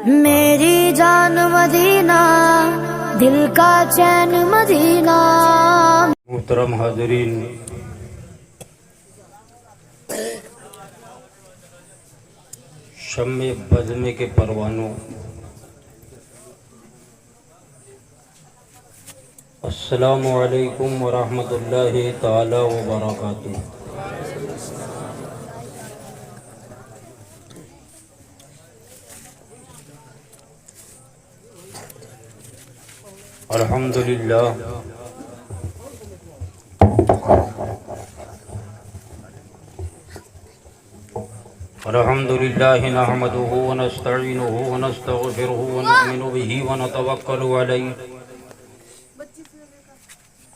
मेरी जान मदीना, दिल का चैन मदीना। मोहतरम हाज़रीन, शम्मे बज़्मे के परवानों, अस्सलामु अलैकुम व रहमतुल्लाहि ताला व बरकातुहू। अल्हम्दुलिल्लाह अल्हम्दुलिल्लाहि नहमदुहु व नस्तईनुहु व नस्तगफिरुहु व नुमिनु बिही व नतवक्कलु अलैहि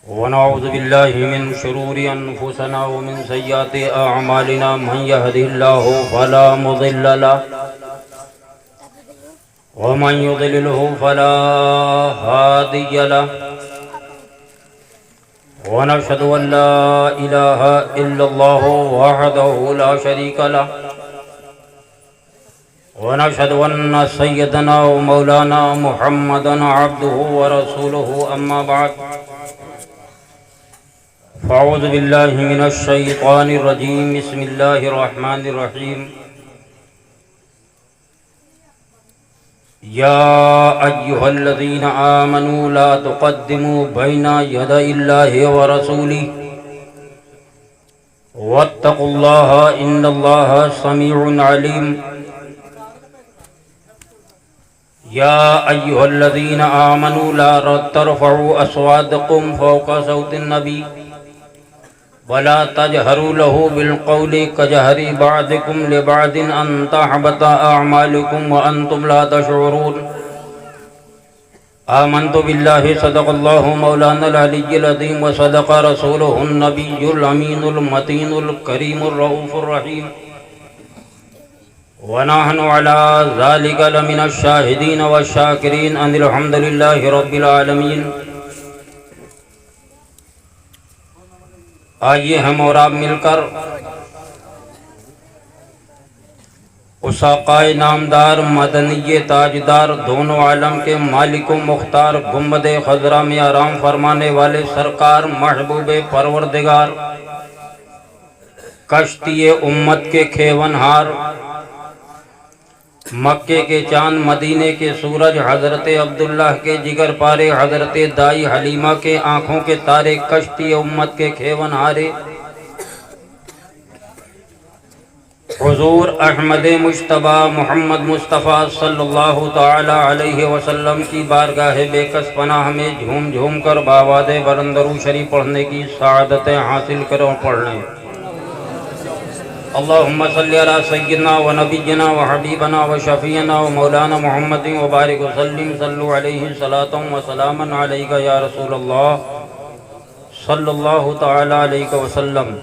व नऊज़ु बिल्लाहि मिन शुरूरि अनफुसिना व मिन सय्यिआति अअमालिना। मन यहदिहिल्लाहु फला मुज़िल्ल लहु व मन युज़लिलहु फला हादिय लहु। व नशहदु अन ला इलाहा इल्लल्लाहु वहदहु ला शरीका लहु व नशहदु अन्न सय्यदना व मौलाना मुहम्मदन अब्दुहु व रसूलुहु। अम्मा बअद, फ़अऊज़ु बिल्लाहि मिनश शैतानिर रजीम। बिस्मिल्लाहिर रहमानिर रहीम। या अय्युहल्लज़ीना आमनू ला तुक़द्दिमू बैना यदयिल्लाहि व रसूलिही वत्तक़ुल्लाहा इन्नल्लाहा समीउन अलीम। या अय्युहल्लज़ीना आमनू ला तरफ़अू अस्वातकुम फ़ौक़ा सौतिन नबी वला तजहरू लहू बिलक़ौलि कजहरि बअदिकुम लिबअदिन अन तहबता अअमालुकुम व अंतुम ला तशऊरून। आमन्तु बिल्लाहि सदक़ल्लाहु मौलानल अलिय्युल अज़ीम व सदक़ रसूलुहुन नबियुल अमीनुल मतीनुल करीमुर रऊफ़ुर रहीम। व नहनु अला ज़ालिका लमिनश शाहिदीन व शाकिरीन। अनिल हम्दुलिल्लाहि रब्बिल आलमीन। आइए हम और आप मिलकर उस आक़ाए नामदार मदनी ताजदार दोनों आलम के मालिक मुख्तार गुंबद खज़रा में आराम फरमाने वाले सरकार महबूब परवरदिगार कश्ती उम्मत के खेवनहार मक्के के चांद मदीने के सूरज हज़रत अब्दुल्लाह के जिगर पारे हज़रत दाई हलीमा के आँखों के तारे कश्ती उम्मत के खेवनहारे हुज़ूर अहमद मुश्तबा मोहम्मद मुस्तफ़ा सल्लल्लाहु ताला अलैहि वसल्लम की बारगाह बेकस पनाह में झूम झूम कर बावादे बरंदरू शरीफ पढ़ने की सआदतें हासिल करो। पढ़ने अल्लाहुम्मा सल्लि अला सय्यिदना व नबिय्यिना व हबीबना व शफ़ीअना व मौलाना मुहम्मदिन व बारिक व सल्लिम। सल्लु अलैहि सलातन व सलामन अलैका या रसूलल्लाह सल्लल्लाहु ताला अलैहि वसल्लम।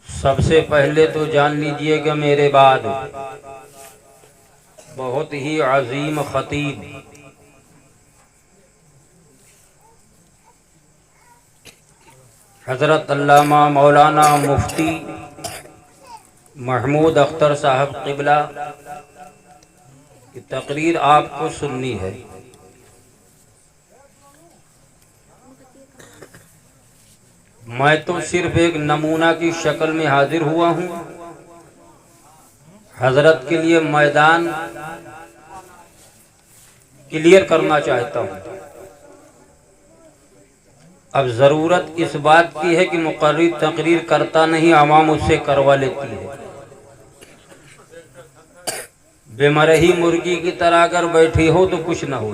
सबसे पहले तो जान लीजिएगा मेरे बाद बहुत ही अजीम खतीब हज़रत अल्लामा मौलाना मुफ्ती महमूद अख्तर साहब क़िबला की तकरीर आपको सुननी है। मैं तो सिर्फ एक नमूना की शक्ल में हाजिर हुआ हूँ। हजरत के लिए मैदान क्लियर करना चाहता हूँ। अब ज़रूरत इस बात की है कि मुक़र्रिर तकरीर करता नहीं, आवाम उससे करवा लेती है। बेमरही मुर्गी की तरह अगर बैठी हो तो कुछ ना हो,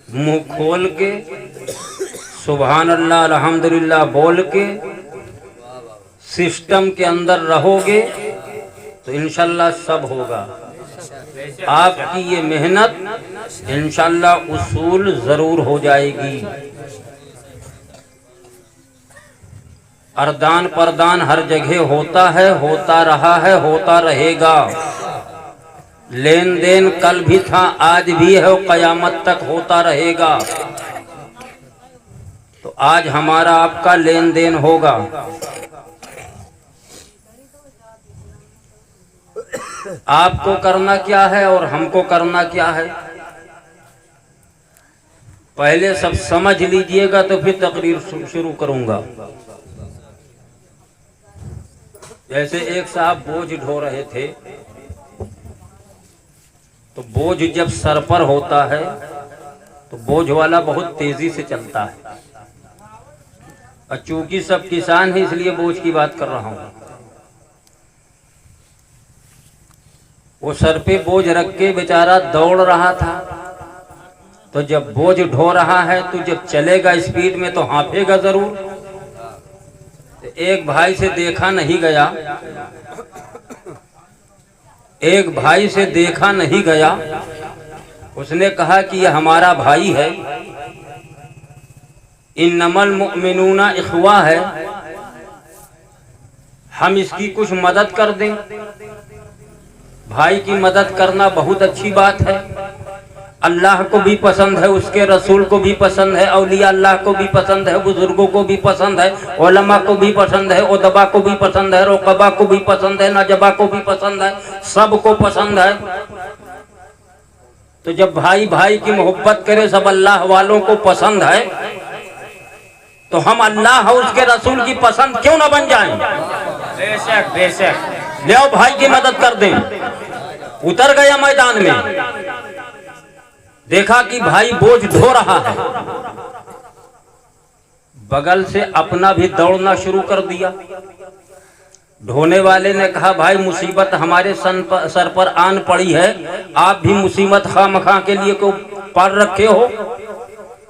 मुंह खोल के सुभान अल्लाह अल्हम्दुलिल्लाह बोल के सिस्टम के अंदर रहोगे तो इंशाल्लाह सब होगा। आपकी ये मेहनत इंशाल्लाह उसूल जरूर हो जाएगी। अरदान परदान हर जगह होता है, होता रहा है, होता रहेगा। लेन देन कल भी था, आज भी है और कयामत तक होता रहेगा। तो आज हमारा आपका लेन देन होगा। आपको करना क्या है और हमको करना क्या है, पहले सब समझ लीजिएगा तो फिर तकरीर शुरू करूंगा। जैसे एक साहब बोझ ढो रहे थे, तो बोझ जब सर पर होता है तो बोझ वाला बहुत तेजी से चलता है, और चूंकि सब किसान हैं इसलिए बोझ की बात कर रहा हूं। वो सर पे बोझ रख के बेचारा दौड़ रहा था, तो जब बोझ ढो रहा है तो जब चलेगा स्पीड में तो हांफेगा जरूर। तो एक भाई से देखा नहीं गया, एक भाई से देखा नहीं गया, उसने कहा कि यह हमारा भाई है, इन्नमल मुमिनूना इख्वा है, हम इसकी कुछ मदद कर दें। भाई की मदद करना बहुत अच्छी बात है, अल्लाह को भी पसंद है, उसके रसूल को भी पसंद है, औलिया अल्लाह को भी पसंद है, बुजुर्गों को भी पसंद है, उलमा को भी पसंद है, उदबा को भी पसंद है, रोकबा को भी पसंद है, नजबा को भी पसंद है, सबको पसंद है। तो जब भाई भाई की मोहब्बत करे, सब अल्लाह वालों को पसंद है, तो हम अल्लाह और उसके रसूल की पसंद क्यों ना बन जाएं? बेशक बेशक। ले आओ भाई की मदद कर दें। उतर गया मैदान में, देखा कि भाई बोझ ढो रहा है, बगल से अपना भी दौड़ना शुरू कर दिया। ढोने वाले ने कहा भाई मुसीबत हमारे सर पर आन पड़ी है, आप भी मुसीबत खामखा के लिए को पार रखे हो।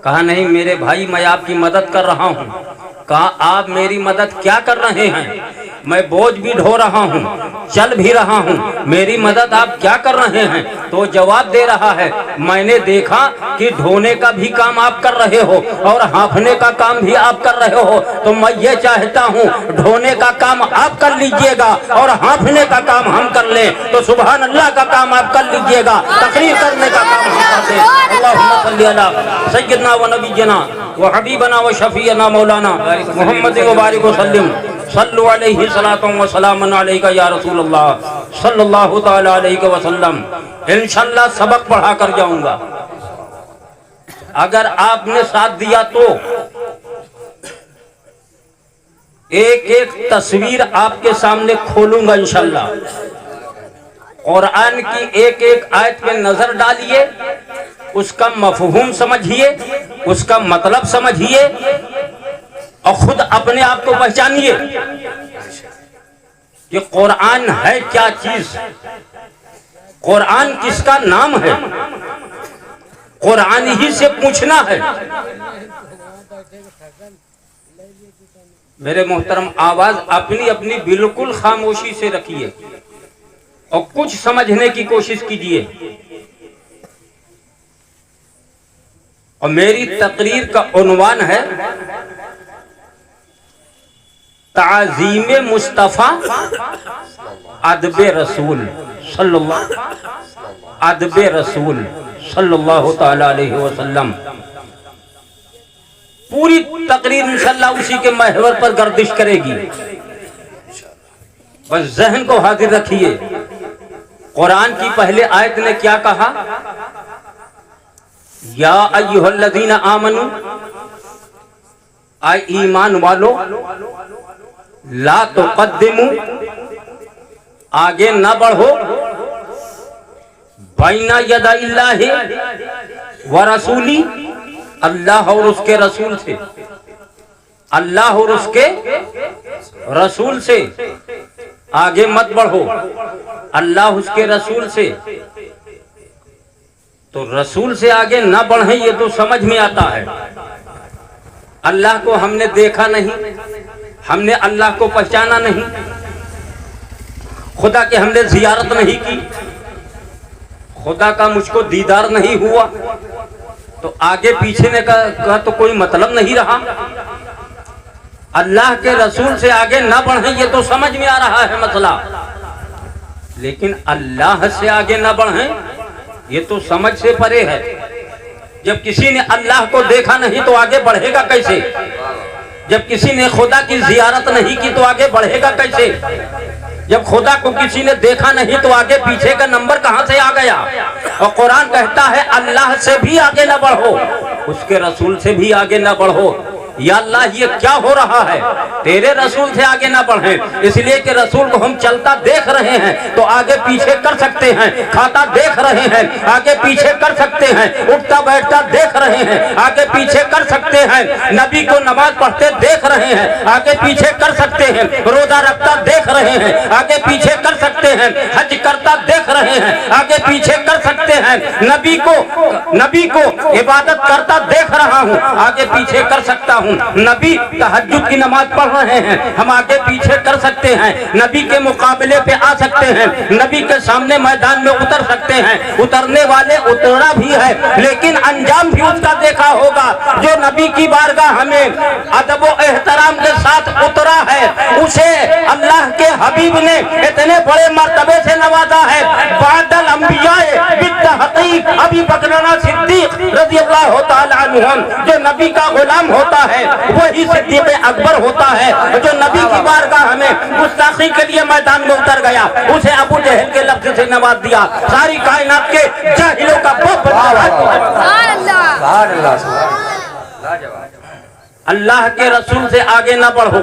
कहा नहीं मेरे भाई, मैं आपकी मदद कर रहा हूँ। कहा आप मेरी मदद क्या कर रहे हैं? मैं बोझ भी ढो रहा हूँ, चल भी रहा हूँ, मेरी मदद आप क्या कर रहे हैं? तो जवाब दे रहा है, मैंने देखा कि ढोने का भी काम आप कर रहे हो और हाँफने का काम भी आप कर रहे हो, तो मैं ये चाहता हूँ ढोने का काम आप कर लीजिएगा और हाँफने का काम हम कर लें, तो सुभान अल्लाह का काम आप कर लीजिएगा, तकरीर करने का काम हम कर दें। अल्लाहुम्मा सल्ली अला सय्यदना व नबीना व हबीबना व शफीना मौलाना मुहम्मद व बारिक वसल्लम सल्लु अलैहि सलातु व सलामुन अलैका या रसूल अल्लाह सल्लल्लाहु तआला अलैहि वसल्लम। इंशाअल्लाह सबक पढ़ा कर जाऊंगा, अगर आपने साथ दिया तो एक एक तस्वीर आपके सामने खोलूंगा इंशाअल्लाह। कुरान की एक एक आयत पे नजर डालिए, उसका मफहूम समझिए, उसका मतलब समझिए और खुद अपने आप को पहचानिए कि कुरान है क्या चीज, कुरान किसका नाम है, कुरान ही से पूछना है। मेरे मोहतरम, आवाज अपनी अपनी बिल्कुल खामोशी से रखिए और कुछ समझने की कोशिश कीजिए। और मेरी तकरीर का उन्वान है ताज़ीम मुस्तफ़ा अदब रसूल सल्लल्लाहु अदब रसूल सल्लल्लाहु तआला अलैहि वसल्लम। पूरी तकरीर इंशाअल्लाह उसी के महवर पर गर्दिश करेगी, बस जहन को हाजिर रखिए। कुरान की पहले आयत ने क्या कहा? या अय्युहल्लज़ीना आमनू, आए ईमान वालो, ला तुक़द्दिमू, आगे न बढ़ो, बैना यदाइल्लाहि व रसूली, अल्लाह और उसके रसूल से, अल्लाह और उसके रसूल से आगे मत बढ़ो, अल्लाह उसके रसूल से। तो रसूल से आगे ना बढ़े ये तो समझ में आता है। अल्लाह को हमने देखा नहीं, हमने अल्लाह को पहचाना नहीं, खुदा के हमने जियारत नहीं की, खुदा का मुझको दीदार नहीं हुआ, तो आगे पीछे ने का तो कोई मतलब नहीं रहा। अल्लाह के रसूल से आगे ना बढ़े ये तो समझ में आ रहा है मसला, लेकिन अल्लाह से आगे ना बढ़े ये तो समझ से परे है। जब किसी ने अल्लाह को देखा नहीं तो आगे बढ़ेगा कैसे? जब किसी ने खुदा की जियारत नहीं की तो आगे बढ़ेगा कैसे? जब खुदा को किसी ने देखा नहीं तो आगे पीछे का नंबर कहां से आ गया? और कुरान कहता है अल्लाह से भी आगे न बढ़ो, उसके रसूल से भी आगे न बढ़ो। या अल्लाह ये क्या हो रहा है? तेरे रसूल से आगे ना बढ़े, इसलिए कि रसूल को हम चलता देख रहे हैं तो आगे पीछे कर सकते हैं, खाता देख रहे हैं आगे पीछे कर सकते हैं, उठता बैठता देख रहे हैं आगे पीछे कर सकते हैं, नबी को नमाज पढ़ते देख रहे हैं आगे पीछे कर सकते हैं, रोजा रखता देख रहे हैं आगे पीछे कर सकते हैं, हज करता देख रहे हैं आगे पीछे कर सकते हैं, नबी को इबादत करता देख रहा हूँ आगे पीछे कर सकता हूँ, नबी तहज्जुद की नमाज पढ़ रहे हैं हम आगे पीछे कर सकते हैं, नबी के मुकाबले पे आ सकते हैं, नबी के सामने मैदान में उतर सकते हैं, उतरने वाले उतरा भी है लेकिन अंजाम भी उसका देखा होगा। जो नबी की बारगाह हमें अदब व एहतराम के साथ उतरा है उसे अल्लाह के हबीब ने इतने बड़े मर्तबे से नवाजा है। बादल अंबियाए बित्तहक़ीक़ अबी बकर सिद्दीक़ रज़ियल्लाहु तआला अन्हुम, जो नबी का गुलाम होता है वही सिद्दीक़ अकबर होता है। जो नबी की बारगाह में गुस्ताखी के लिए मैदान में उतर गया उसे अबू जहल के लफ्ज़ से नवाज दिया। सारी कायनात के जाहिलों का अल्लाह के रसूल से आगे ना बढ़ो,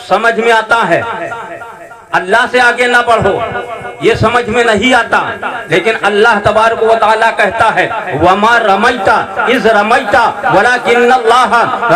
समझ में आता है, अल्लाह से आगे ना बढ़ो ये समझ में नहीं आता, लेकिन अल्लाह तबारक व तआला कहता है वमा रमैता इज़ रमैता वलाकिन्नल्लाह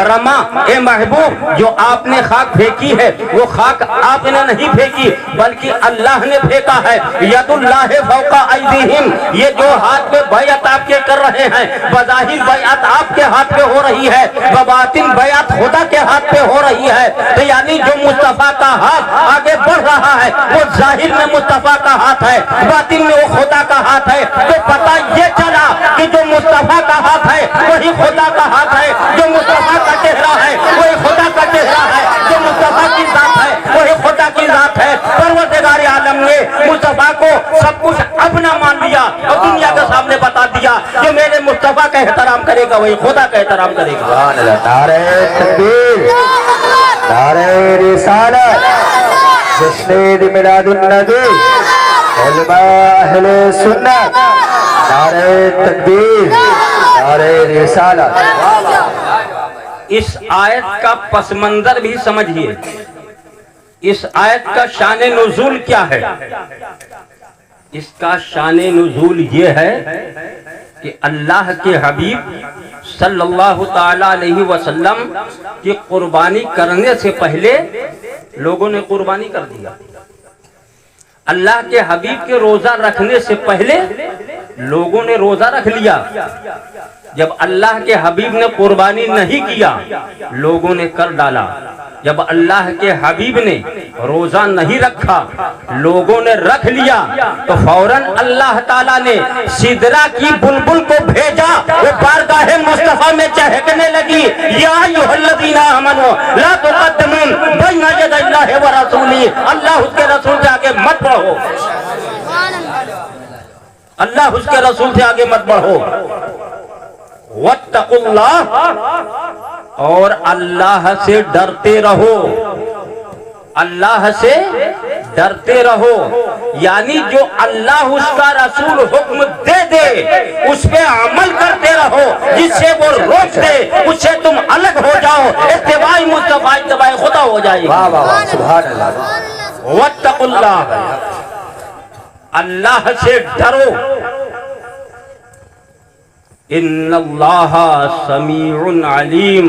रमा। ए महबूब जो आपने खाक फेंकी है वो खाक आपने नहीं फेंकी बल्कि अल्लाह ने फेंका है। यदुल्लाहि फौका ऐदीहिम, ये जो हाथ पे बैअत आपके कर रहे हैं बज़ाहिर बैअत आपके हाथ पे हो रही है, बबातिन बैअत खुदा के हाथ पे हो रही है। तो यानी जो मुस्तफा का हाथ आगे बढ़ रहा है वो जाहिर में मुस्तफा का हाथ है, बातिन में वो खुदा का हाथ है। तो पता ये चला कि जो मुस्तफा का हाथ है वही खुदा का हाथ है, जो मुस्तफा का चेहरा है वही खुदा का चेहरा है, जो मुस्तफा की जात है वही खुदा की जात है। परवरदिगार आलम ने मुस्तफा को सब कुछ अपना मान लिया और दुनिया के सामने बता दिया जो मेरे मुस्तफा का एहतराम करेगा वही खुदा का एहतराम करेगा। नारे तकबीर, नारे रिसालत, जश्न मिलादुन नबी, उलमा अहले सुन्नत, नारे तकबीर, नारे रिसालत। इस आयत का पस मंजर भी समझिए, इस आयत का शान नुज़ूल क्या है? इसका शान नुज़ूल ये है कि अल्लाह के हबीब सल्लल्लाहु ताला अलैहि वसल्लम की कुर्बानी करने से पहले लोगों ने कुर्बानी कर दिया। अल्लाह के हबीब के रोजा रखने से पहले लोगों ने रोजा रख लिया। जब अल्लाह के हबीब ने कुर्बानी नहीं किया लोगों ने कर डाला। जब अल्लाह के हबीब ने रोजा नहीं रखा लोगों ने रख लिया तो फौरन अल्लाह ताला ने सिदरा की बुलबुल को भेजा, वो बारगाहे मुस्तफा में चहकने लगी। या अय्युहल्लज़ीना आमनू ला तुक़द्दिमू बैना यदैल्लाहि व रसूलिही, अल्लाह उसके रसूल से आगे मत बढ़ो, अल्लाह उसके रसूल से आगे मत बढ़ो। वत्तकुल्लाह, और अल्लाह से डरते रहो, अल्लाह से डरते रहो। यानी जो अल्लाह उसका रसूल हुक्म दे दे उस पे अमल करते रहो, जिससे वो रोक दे उससे तुम अलग हो जाओ, इत्तिबाई मुस्तफा इत्तिबाई खुदा हो जाएगी। वाह वाह वाह, सुभान अल्लाह। वत्तकुल्लाह, अल्लाह से डरो। इन्नल्लाहा समीउन अलीम,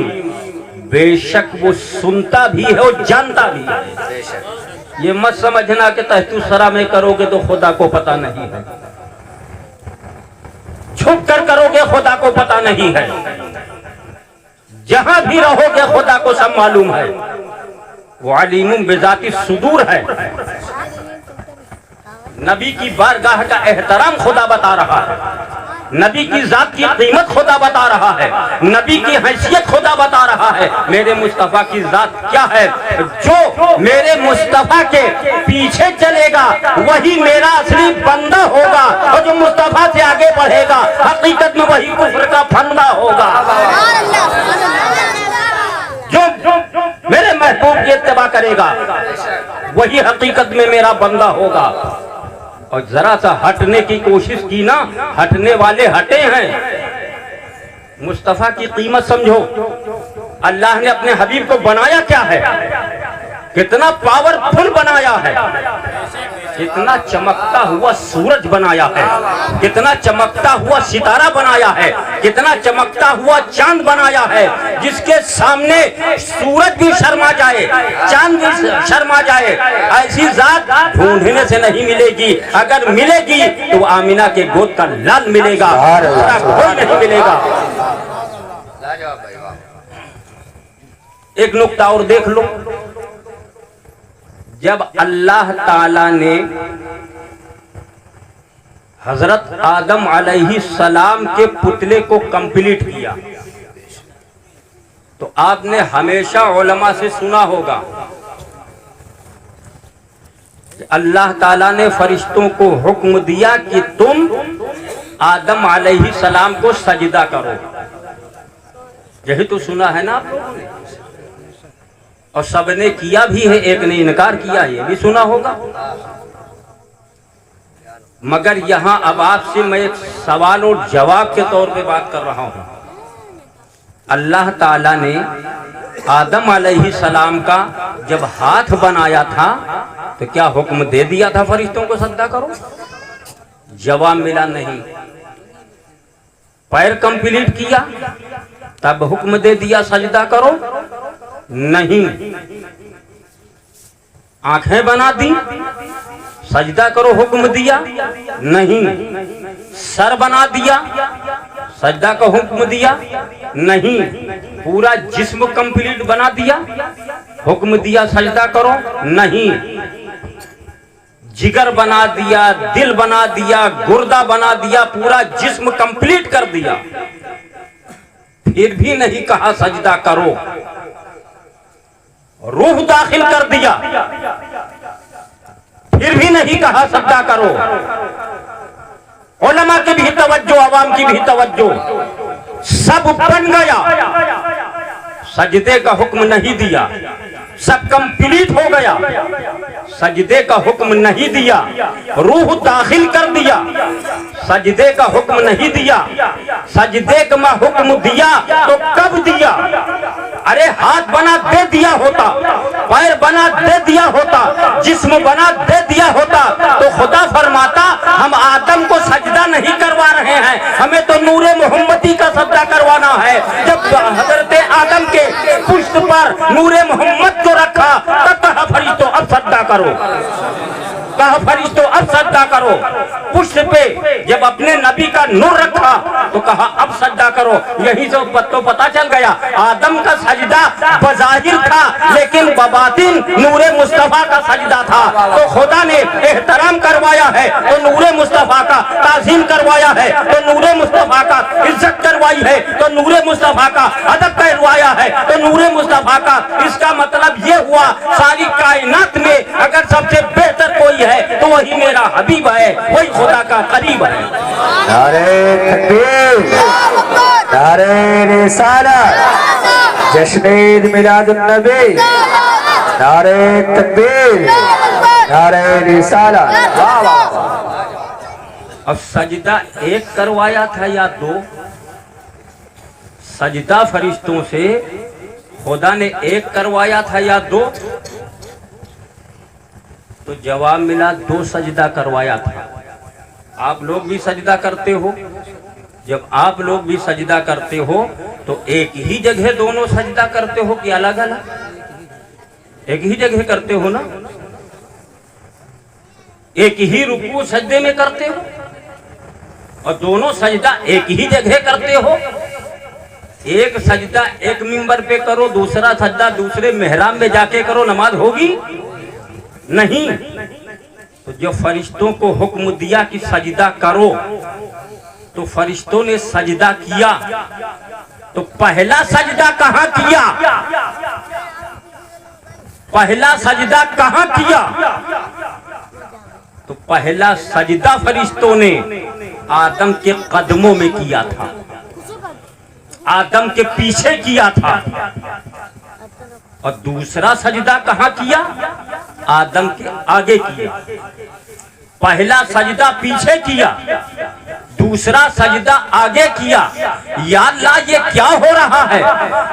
बेशक वो सुनता भी है और जानता भी है। ये मत समझना कि तहतु सरा में करोगे तो खुदा को पता नहीं है, छुप कर करोगे खुदा को पता नहीं है, जहां भी रहोगे खुदा को सब मालूम है। वो अलीमुन बिजाती सुदूर है। नबी की बारगाह का एहतराम खुदा बता रहा है, नबी की जात की कीमत खुदा बता रहा है, नबी की हैसियत खुदा बता रहा है। मेरे मुस्तफा की जात क्या है? जो मेरे मुस्तफा के पीछे चलेगा वही मेरा असली बंदा होगा, और जो मुस्तफा से आगे बढ़ेगा हकीकत में वही कुफ्र का फंदा होगा। जो मेरे महबूब की इत्तिबा करेगा वही हकीकत में मेरा बंदा होगा। और जरा सा हटने की कोशिश की ना, हटने वाले हटे हैं। मुस्तफा की कीमत समझो। अल्लाह ने अपने हबीब को बनाया क्या है, कितना पावरफुल बनाया है, कितना चमकता हुआ सूरज बनाया है, कितना चमकता हुआ सितारा बनाया है, कितना चमकता हुआ चांद बनाया है, जिसके सामने सूरज भी शर्मा जाए, चांद भी शर्मा जाए। ऐसी जात ढूंढने से नहीं मिलेगी, अगर मिलेगी तो आमिना के गोद का लाल मिलेगा, कोई नहीं मिलेगा। एक नुक्ता और देख लो, जब अल्लाह ताला ने हजरत आदम अलैहि सलाम के पुतले को कंप्लीट किया, तो आपने हमेशा उलमा से सुना होगा कि अल्लाह ताला ने फरिश्तों को हुक्म दिया कि तुम आदम अलैहि सलाम को सजदा करो। यही तो सुना है ना आप लोगों ने, और सबने किया भी है, एक ने इनकार किया, ये भी सुना होगा। मगर यहां अब आपसे मैं एक सवाल और जवाब के तौर पे बात कर रहा हूं। अल्लाह ताला ने आदम अलैहि सलाम का जब हाथ बनाया था तो क्या हुक्म दे दिया था फरिश्तों को सजदा करो? जवाब मिला नहीं। पैर कंप्लीट किया तब हुक्म दे दिया सजदा करो? नहीं। आंखें बना दी, सजदा करो हुक्म दिया? नहीं। सर बना दिया, सजदा का हुक्म दिया? नहीं। पूरा जिस्म कंप्लीट बना दिया, हुक्म दिया सजदा करो? नहीं। जिगर बना दिया, दिल बना दिया, गुर्दा बना दिया, पूरा जिस्म कंप्लीट कर दिया, फिर भी नहीं कहा सजदा करो। रूह दाखिल कर दिया, फिर भी नहीं कहा सजदा करो। उलमा की भी तवज्जो, अवाम की भी तवज्जो, सब बन गया, सजदे का हुक्म नहीं दिया। सब कंप्लीट हो गया, सजदे का हुक्म नहीं दिया। रूह दाखिल कर दिया, सजदे का हुक्म नहीं दिया। सजदे का हुक्म दिया तो कब दिया? अरे हाथ बना दे दिया होता, पैर बना दे दिया होता, जिस्म बना दे दिया होता तो खुदा फरमाता हम आदम को सजदा नहीं करवा रहे हैं, हमें तो नूरे मोहम्मदी का सजदा करवाना है। जब हजरत आदम के पुष्ट पर नूरे मोहम्मद को रखा तब कहा फरिश्तों अब सजदा करो, कहा फरिश्तों अब सजदा करो। पुष्ट पे जब अपने नबी का नूर रखा तो कहा अब सजदा करो। यही से तो पता चल गया आदम का सजदा बज़ाहिर था लेकिन बबातिन नूरे मुस्तफा का सजदा था। तो खुदा ने एहतराम करवाया है तो नूरे मुस्तफा का, ताज़ीम करवाया है तो नूरे मुस्तफा का, इज्जत करवाई है तो नूरे मुस्तफा का, अदब करवाया है तो नूरे मुस्तफा का। इसका मतलब ये हुआ सारी कायनात में अगर सबसे बेहतर कोई है तो वही मेरा हबीब है, वही खुदा का करीब है। नारे तकबीर, नारे रिसालत, जश्न ईद मिलादुन नबी, नारे तकबीर, नारे रिसालत। वाह वाह। अब सजदा एक करवाया था या दो? सजदा फरिश्तों से खुदा ने एक करवाया था या दो? तो जवाब मिला दो सजदा करवाया था। आप लोग भी सजदा करते हो, जब आप लोग भी सजदा करते हो तो एक ही जगह दोनों सजदा करते हो कि अलग अलग? एक ही जगह करते हो ना? एक ही रुकू सजदे में करते हो और दोनों सजदा एक ही जगह करते हो? एक सजदा एक मिंबर पे करो, दूसरा सजदा दूसरे मेहराब में जाके करो, नमाज होगी? नहीं। तो जब फरिश्तों को हुक्म दिया कि सजदा करो तो फरिश्तों ने सजदा किया, तो पहला सजदा कहां किया? पहला सजदा कहां किया? तो पहला सजदा फरिश्तों ने आदम के कदमों में किया था, आदम के पीछे किया था। और दूसरा सजदा कहां किया? आदम के आगे किया। पहला सजदा पीछे किया, दूसरा सजदा आगे किया। या अल्लाह ये क्या हो रहा है?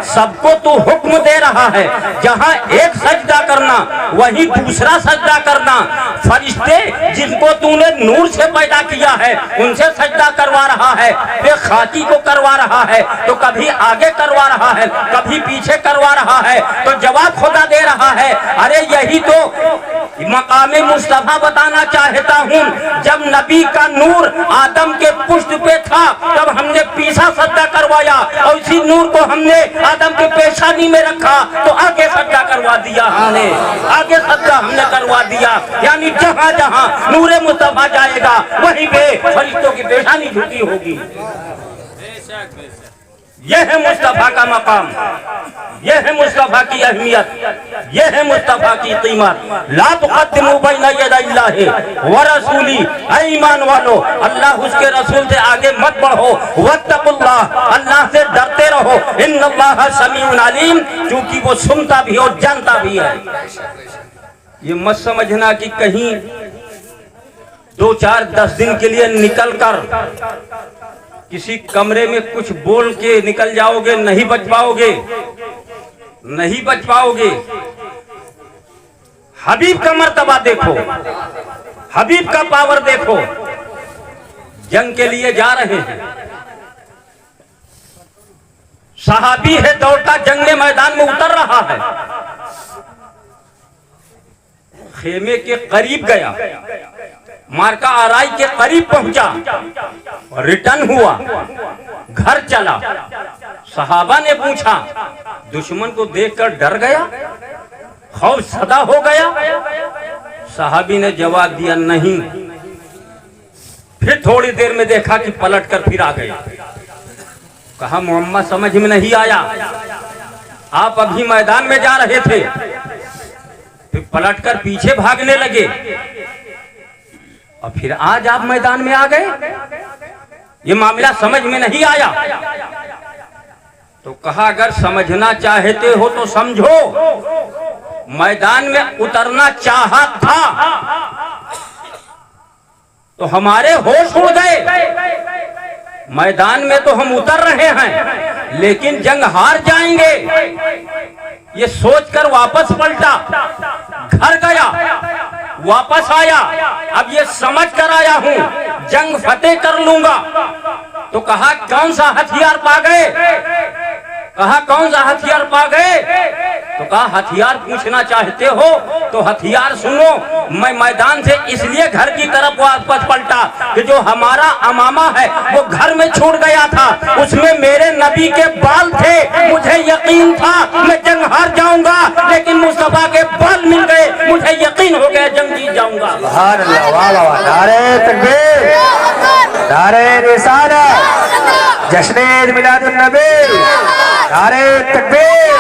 सबको तो हुक्म दे रहा है जहां एक सजदा करना वहीं दूसरा सजदा करना। फरिश्ते जिनको तूने नूर से पैदा किया है उनसे सजदा करवा रहा है, फिर खाकी को करवा रहा है, तो कभी आगे करवा रहा है कभी पीछे करवा रहा है। तो जवाब खुदा दे रहा है, अरे यही तो मकामे मुस्तफा बताना चाहता हूँ। जब नबी का नूर आदम के पुष्ट पे था तब हमने पीछा सजदा करवाया और इसी नूर को हमने आदम के पेशानी में रखा तो आगे सजदा करवा दिया। हमने आगे सजदा हमने करवा दिया, यानी जहाँ जहाँ नूरे मुस्तफा जाएगा वहीं पे फरिश्तों की पेशानी झुकी होगी। यह है मुस्तफा का मकाम, यह है मुस्तफा की अहमियत, यह है मुस्तफा की कीमत। ला तुक़द्दिमू बैना यदैल्लाहि व रसूली, ऐ ईमान वालो अल्लाह उसके रसूल से आगे मत बढ़ो। वत्तकुल्लाह, अल्लाह से डरते रहो। इन्नल्लाह समीउन अलीम, क्योंकि वो सुनता भी और जानता भी है। ये मत समझना कि कहीं 2, 4, 10 दिन के लिए निकल कर किसी कमरे में कुछ बोल के निकल जाओगे, नहीं बच पाओगे, नहीं बच पाओगे। हबीब का मर्तबा देखो, हबीब का पावर देखो। जंग के लिए जा रहे हैं, सहाबी है दौड़ता जंग में मैदान में उतर रहा है, खेमे के करीब गया, मार्का आराई के करीब पहुंचा, रिटर्न हुआ, घर चला। सहाबा ने पूछा, दुश्मन को देखकर डर गया, खौफ सदा हो गया? सहाबी ने जवाब दिया, नहीं। फिर थोड़ी देर में देखा कि पलट कर फिर आ गया। कहा, मोहम्मद समझ में नहीं आया, आप अभी मैदान में जा रहे थे, फिर पलट कर पीछे भागने लगे और फिर आज आप मैदान में आ गए, ये मामला समझ में नहीं आया। तो कहा, अगर समझना चाहते हो तो समझो, मैदान में उतरना चाहा था तो हमारे होश उड़ गए। मैदान में तो हम उतर रहे हैं लेकिन जंग हार जाएंगे, ये सोचकर वापस पलटा, घर गया, वापस आया। अब ये समझ कर आया हूं जंग फतेह कर लूंगा। तो कहा, कौन सा हथियार पा गए? कहा, कौन सा हथियार पा गए? तो कहा, हथियार पूछना चाहते हो तो हथियार सुनो। मैं मैदान से इसलिए घर की तरफ वापस पलटा कि जो हमारा अमामा है वो घर में छूट गया था, उसमें मेरे नबी के बाल थे। मुझे यकीन था मैं जंग हार जाऊंगा, लेकिन मुस्तफा के बाल मिल गए, मुझे यकीन हो गया जंग जीत जाऊंगा। सुभान अल्लाह, वाह वाह वाह, नारे तकबीर, नारे रिसालत, जश्न मिलादुन नबी, नारे तकबीर,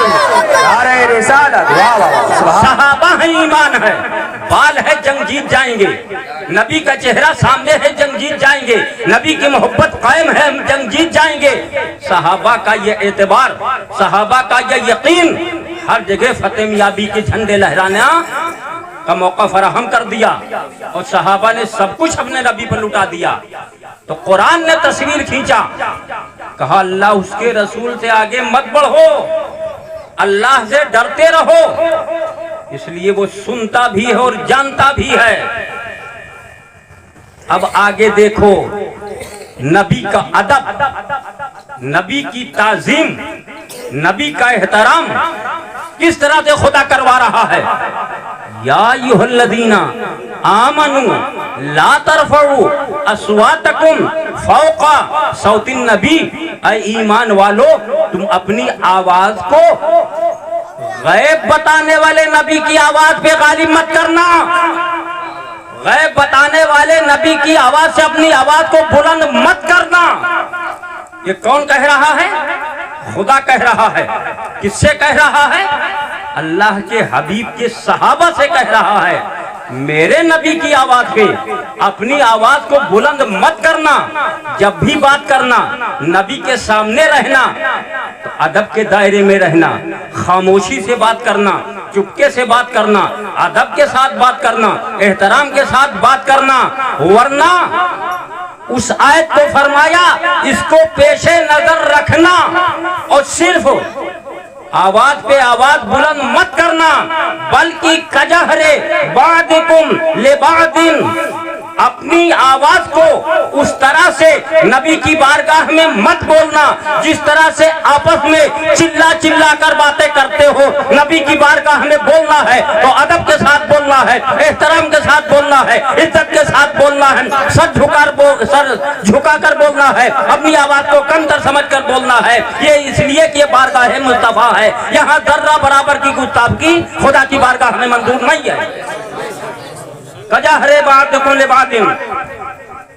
नारे रिसालत, वाह वाह वाह। सहाबा है, ईमान है, बाल है, जंग जीत जाएंगे। नबी का चेहरा सामने है, जंग जीत जाएंगे। नबी की मोहब्बत कायम है, हम जंग जीत जाएंगे। सहाबा का ये एतबार, सहाबा का ये यकीन हर जगह फतेह याबी के झंडे लहराना का मौका फराहम कर दिया और सहाबा ने सब कुछ अपने नबी पर लुटा दिया। तो कुरान ने तस्वीर खींचा, कहा, अल्लाह उसके रसूल से आगे मत बढ़ो, अल्लाह से डरते रहो, इसलिए वो सुनता भी है और जानता भी है। अब आगे देखो, नबी का अदब, नबी की ताजीम, नबी का एहतराम किस तरह से खुदा करवा रहा है। या अय्युहल्लज़ीना आमनू ला तरफऊ अस्वातकुम फौका सौतिन नबी, ऐ ईमान वालो तुम अपनी आवाज को गैब बताने वाले नबी की आवाज पे गालिब मत करना। गैब बताने वाले नबी की आवाज से अपनी आवाज को बुलंद मत करना। ये कौन कह रहा है? खुदा कह रहा है। किससे कह रहा है? अल्लाह के हबीब के सहाबा से कह रहा है, मेरे नबी की आवाज पे अपनी आवाज को बुलंद मत करना। जब भी बात करना नबी के सामने रहना, तो अदब के दायरे में रहना, खामोशी से बात करना, चुपके से बात करना, अदब के साथ बात करना, एहतराम के साथ बात करना, वरना उस आयत को फरमाया इसको पेशे नजर रखना और सिर्फ आवाज पे आवाज बुलंद मत करना, बल्कि कजहरे बादिकुम ले बादिन, अपनी आवाज को उस तरह से नबी की बारगाह में मत बोलना जिस तरह से आपस में चिल्ला चिल्ला कर बातें करते हो। नबी की बारगाह में बोलना है तो अदब के साथ बोलना है, एहतराम के साथ बोलना है, इज्जत के साथ बोलना है, सर झुका कर बोलना है, अपनी आवाज को कम कर समझ कर बोलना है। ये इसलिए कि ये बारगाह मुस्तफा है, यहाँ जर्रा बराबर की गुस्ताखी खुदा की बारगाह में मंजूर नहीं है। कजहरे बादिकुम लिबादिन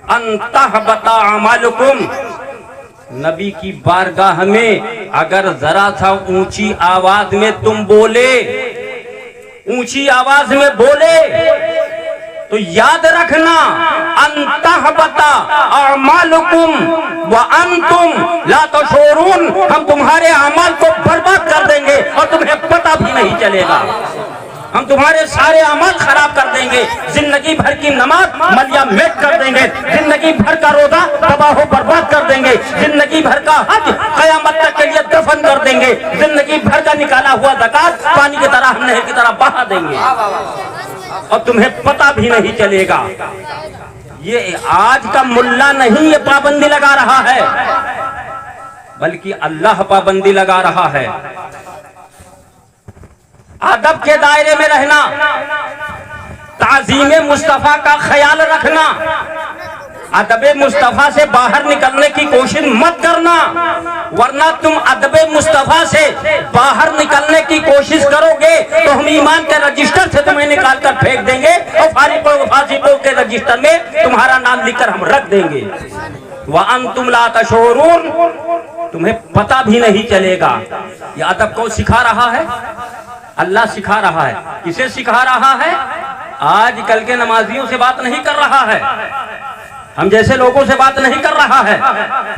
अंतहबता अमालुकुम, नबी की बारगाह में अगर जरा सा ऊंची आवाज में तुम बोले, ऊंची आवाज में बोले तो याद रखना अंतहबता अमालुकुम व अंतुम ला तशऊरून, हम तुम्हारे अमाल को बर्बाद कर देंगे और तुम्हें पता भी नहीं चलेगा। हम तुम्हारे सारे अमल खराब कर देंगे, जिंदगी भर की नमाज मलिया मेट कर देंगे, जिंदगी भर का रोजा तबाह बर्बाद कर देंगे, जिंदगी भर का हज कयामत तक के लिए दफन कर देंगे, जिंदगी भर का निकाला हुआ ज़कात पानी की तरह नहर की तरह बहा देंगे और तुम्हें पता भी नहीं चलेगा। ये आज का मुल्ला नहीं ये पाबंदी लगा रहा है, बल्कि अल्लाह पाबंदी लगा रहा है। अदब के दायरे में रहना, ताज़ीम मुस्तफा का ख्याल रखना, अदब मुस्तफा से बाहर निकलने की कोशिश मत करना, वरना तुम अदब मुस्तफा से बाहर निकलने की कोशिश करोगे तो हम ईमान के रजिस्टर से तुम्हें निकाल कर फेंक देंगे और फासिकों के रजिस्टर में तुम्हारा नाम लिखकर हम रख देंगे। व अंतुम ला तशऊरून, तुम्हें पता भी नहीं चलेगा। ये अदब को सिखा रहा है, अल्लाह सिखा रहा है। किसे सिखा रहा है? आज कल के नमाजियों से बात नहीं कर रहा है, हम जैसे लोगों से बात नहीं कर रहा है।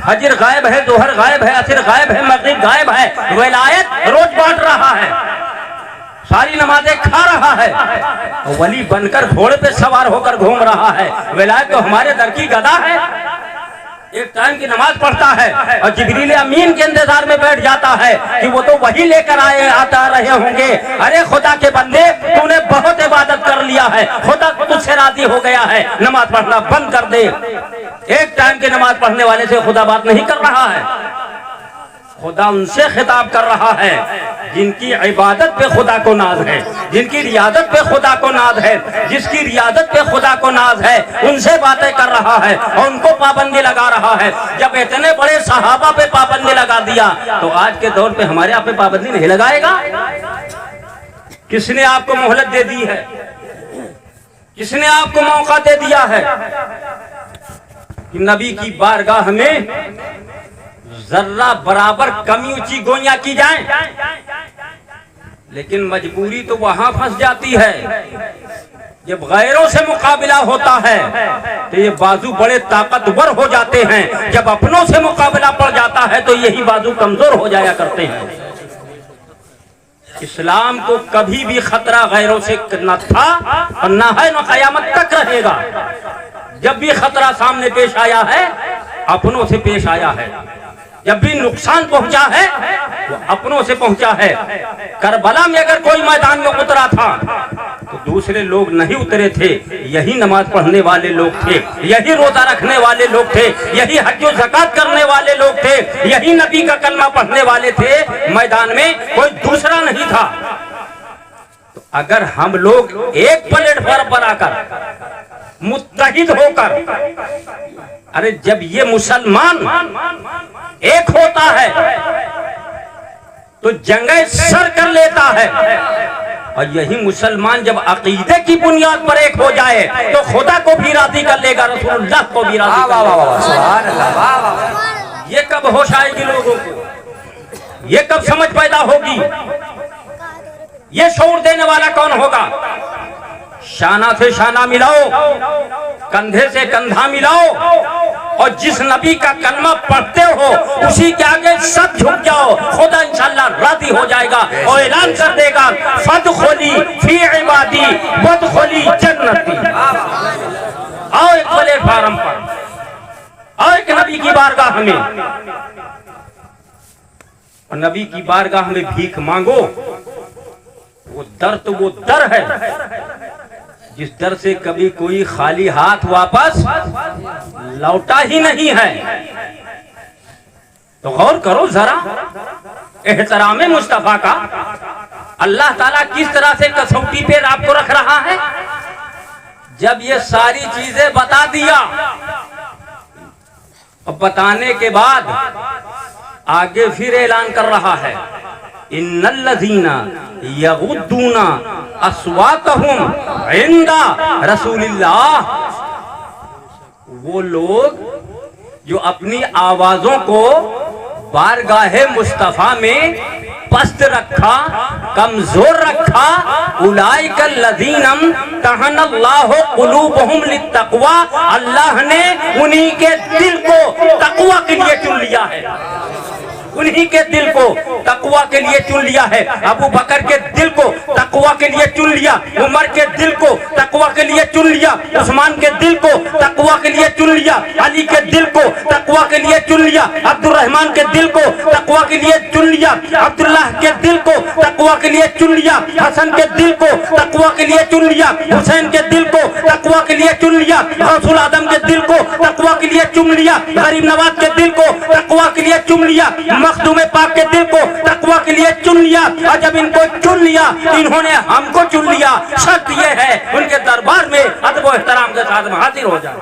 फजर गायब है, जोहर गायब है, असर गायब है, मगरिब गायब है, विलायत रोज बांट रहा है, सारी नमाजें खा रहा है, वली बनकर घोड़े पे सवार होकर घूम रहा है। विलायत तो हमारे दर की गदा है, एक टाइम की नमाज पढ़ता है और जिब्रील अमीन के इंतजार में बैठ जाता है कि वो तो वही लेकर आता रहे होंगे। अरे खुदा के बंदे, तूने बहुत इबादत कर लिया है, खुदा तुझसे राजी हो गया है, नमाज पढ़ना बंद कर दे। एक टाइम की नमाज पढ़ने वाले से खुदा बात नहीं कर रहा है, खुदा उनसे खिताब कर रहा है जिनकी इबादत पे खुदा को नाज है, जिनकी रियादत पे खुदा को नाज है, जिसकी रियादत पे खुदा को नाज है, उनसे बातें कर रहा है और उनको पाबंदी लगा रहा है। जब इतने बड़े सहाबा पे पाबंदी लगा दिया तो आज के दौर पे हमारे आप पे पाबंदी नहीं लगाएगा? किसने आपको मोहलत दे दी है? किसने आपको मौका दे दिया है कि नबी की बारगाह में जर्रा बराबर कमी ऊंची गोइयां की जाएं? लेकिन मजबूरी तो वहां फंस जाती है जब गैरों से मुकाबला होता है तो ये बाजू बड़े ताकतवर हो जाते हैं, जब अपनों से मुकाबला पड़ जाता है तो यही बाजू कमजोर हो जाया करते हैं। इस्लाम को कभी भी खतरा गैरों से न था और न है, न कयामत तक रहेगा। जब भी खतरा सामने पेश आया है अपनों से पेश आया है, जब भी नुकसान पहुंचा है वो अपनों से पहुंचा है। करबला में अगर कोई मैदान में उतरा था तो दूसरे लोग नहीं उतरे थे, यही नमाज पढ़ने वाले लोग थे, यही रोजा रखने वाले लोग थे, यही हज और ज़कात करने वाले लोग थे, यही नबी का कलमा पढ़ने वाले थे। मैदान में कोई दूसरा नहीं था। तो अगर हम लोग एक प्लेटफॉर्म पर आकर मुत्तहिद होकर, अरे जब ये मुसलमान एक होता है तो जंगे सर कर लेता है, और यही मुसलमान जब अकीदे की बुनियाद पर एक हो जाए तो खुदा को भी राजी कर लेगा, रसूलुल्लाह को भी राजी कर लेगा। ये कब होश आएगी लोगों को? ये कब समझ पैदा होगी? ये शऊर देने वाला कौन होगा? शाना से शाना मिलाओ, कंधे से कंधा मिलाओ, और जिस नबी का कलमा पढ़ते हो उसी के आगे सब झुक जाओ, खुदा इंशाअल्लाह राजी हो जाएगा और ऐलान कर देगा फदखुली फी इबादी वदखुली जन्नती। आओ एक प्लेटफार्म पर, आओ एक नबी की बारगाह में, और नबी की बारगाह में भीख मांगो। वो दर तो वो दर है जिस दर से कभी कोई खाली हाथ वापस लौटा ही नहीं है। तो गौर करो जरा एहतराम मुस्तफा का अल्लाह ताला किस तरह से कसौटी पे आपको रख रहा है। जब ये सारी चीजें बता दिया और बताने के बाद आगे फिर ऐलान कर रहा है इन्नल्लज़ीना यगुद्दूना अस्वातहुम इंदा रसूलिल्लाह। वो लोग जो अपनी आवाजों को बारगाहे मुस्तफा में पस्त रखा, कमजोर रखा, उलाइकल लज़ीनम तहनल्लाहु कुलूबहुम लित्तक़वा। अल्लाह ने उन्हीं के दिल को तक़वा के लिए चुन लिया है, उन्हीं के दिल को तकवा के लिए चुन लिया है। अबू बकर के दिल को तकवा के लिए चुन लिया, उमर के दिल को तकवा के लिए चुन लिया, उस्मान के दिल को तकवा के लिए चुन लिया, अली के दिल को तकवा के लिए चुन लिया, अब्दुर्रहमान के दिल को तकवा के लिए चुन लिया, अब्दुल्लाह के दिल को तकवा के लिए चुन लिया, हसन के दिल को तकवा के लिए चुन लिया, हुसैन के दिल को तकवा के लिए चुन लिया, गौसुल आदम के दिल को तकवा के लिए चुन लिया, गरीब नवाज के दिल को तकवा के लिए चुन लिया, मखदूम पाक के दिल को तकवा के लिए चुन लिया। और जब इनको चुन लिया इन्होंने हमको चुन लिया। शर्त यह है उनके दरबार में अदब व एहतराम के साथ हाजिर हो जाए।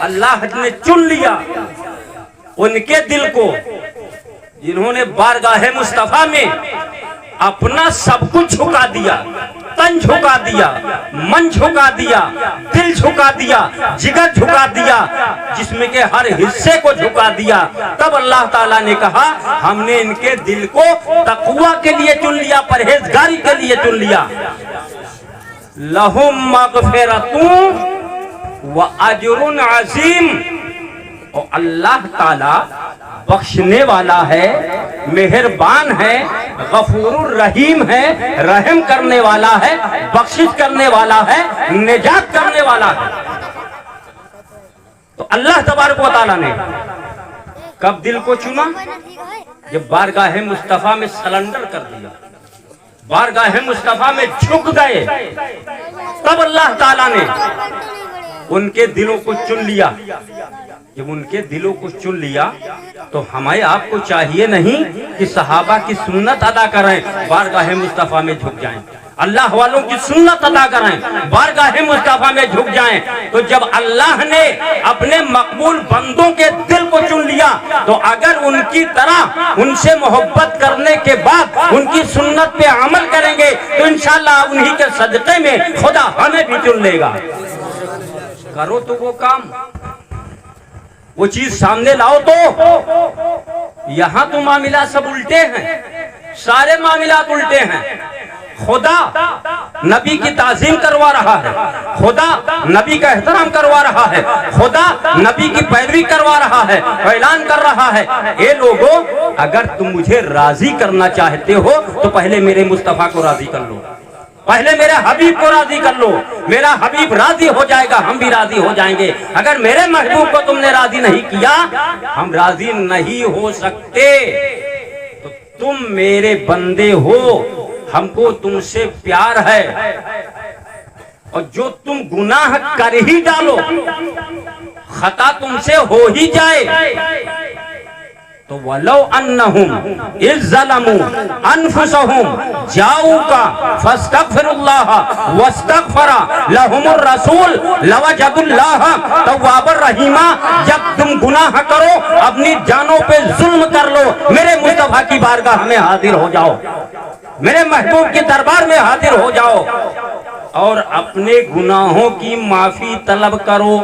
अल्लाह ने चुन लिया उनके दिल को जिन्होंने बारगाहे मुस्तफा में अपना सब कुछ झुका दिया, तन झुका दिया, मन झुका दिया, दिल झुका दिया, जिगर झुका दिया, जिसमें के हर हिस्से को झुका दिया। तब अल्लाह ताला ने कहा हमने इनके दिल को तकवा के लिए चुन लिया, परहेजगारी के लिए चुन लिया। लहुम मगफिरतुन व अजरुन अजीम। और अल्लाह ताला बख्शने वाला है, मेहरबान है, गफूरुर रहीम है, रहम करने वाला है, बख्शिश करने वाला है, निजात करने वाला है। तो अल्लाह तबारक व तआला ने कब दिल को चुना? जब बारगाहे मुस्तफा में सरेंडर कर दिया, बारगाहे मुस्तफा में झुक गए, तब अल्लाह ताला ने उनके दिलों को चुन लिया। जब उनके दिलों को चुन लिया तो हमें आपको चाहिए नहीं कि सहाबा की सुन्नत अदा करें, बारगाहे मुस्तफा में झुक जाएं, अल्लाह वालों की सुन्नत अदा करें, बारगाहे मुस्तफा में झुक जाएं। तो जब अल्लाह ने अपने मकबूल बंदों के दिल को चुन लिया तो अगर उनकी तरह उनसे मोहब्बत करने के बाद उनकी सुन्नत पे अमल करेंगे तो इंशाअल्लाह उन्हीं के सदक़े में खुदा हमें भी चुन लेगा। करो तो वो काम, वो चीज सामने लाओ। तो यहां तो मामला सब उल्टे हैं, सारे मामलात उल्टे हैं। खुदा नबी की ताज़ीम करवा रहा है, खुदा नबी का एहतराम करवा रहा है, खुदा नबी की पैरवी करवा रहा है, ऐलान कर रहा है ए लोगों अगर तुम मुझे राजी करना चाहते हो तो पहले मेरे मुस्तफा को राजी कर लो, पहले मेरे हबीब को राजी कर लो। मेरा हबीब राजी हो जाएगा, हम भी राजी हो जाएंगे। अगर मेरे महबूब को तुमने राजी नहीं किया, हम राजी नहीं हो सकते। तो तुम मेरे बंदे हो, हमको तुमसे प्यार है, और जो तुम गुनाह कर ही डालो, खता तुमसे हो ही जाए तो वलो अन्नहुम इज़ ज़लमू अनफुसहुम जाऊका फस्तगफिरुल्लाह वस्तगफरा लहुमुर रसूल लवजदुल्लाह तव्वाबर रहीमा। जब तुम गुनाह करो, अपनी जानों पे जुल्म कर लो, मेरे मुस्तफा की बारगाह में हाजिर हो जाओ, मेरे महबूब के दरबार में हाजिर हो जाओ और अपने गुनाहों की माफी तलब करो।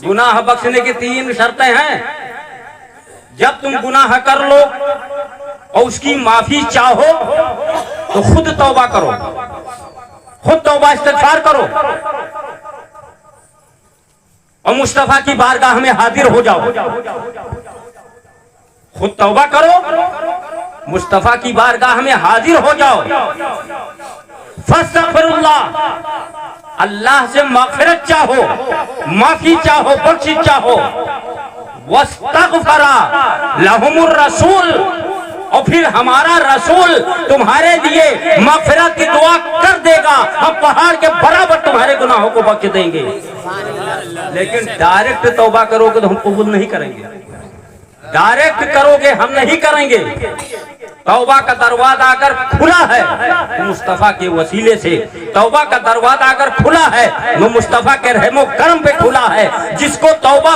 गुनाह बख्शने की 3 शर्तें हैं। जब तुम गुनाह कर लो और उसकी माफी चाहो तो खुद तौबा करो, खुद तौबा इस्तिग़फ़ार करो। और मुस्तफा की बारगाह में हाजिर हो जाओ। खुद तौबा करो, मुस्तफा की बारगाह में हाजिर हो जाओ। फस्तगफिरुल्लाह, अल्लाह से मग़फ़िरत चाहो, माफी चाहो, बख्शिश चाहो। वस्तगफरा लहुमुर रसूल, और फिर हमारा रसूल तुम्हारे लिए मग़फ़िरत की दुआ कर देगा। हम पहाड़ के बराबर तुम्हारे गुनाहों को बख्श देंगे। लेकिन डायरेक्ट तौबा करोगे तो हम कबूल नहीं करेंगे। डायरेक्ट करोगे हम नहीं करेंगे। तौबा का दरवाजा अगर खुला है तो मुस्तफा के वसीले से, तौबा का दरवाजा अगर खुला है वो मुस्तफा के रहमो करम पे खुला है। जिसको तौबा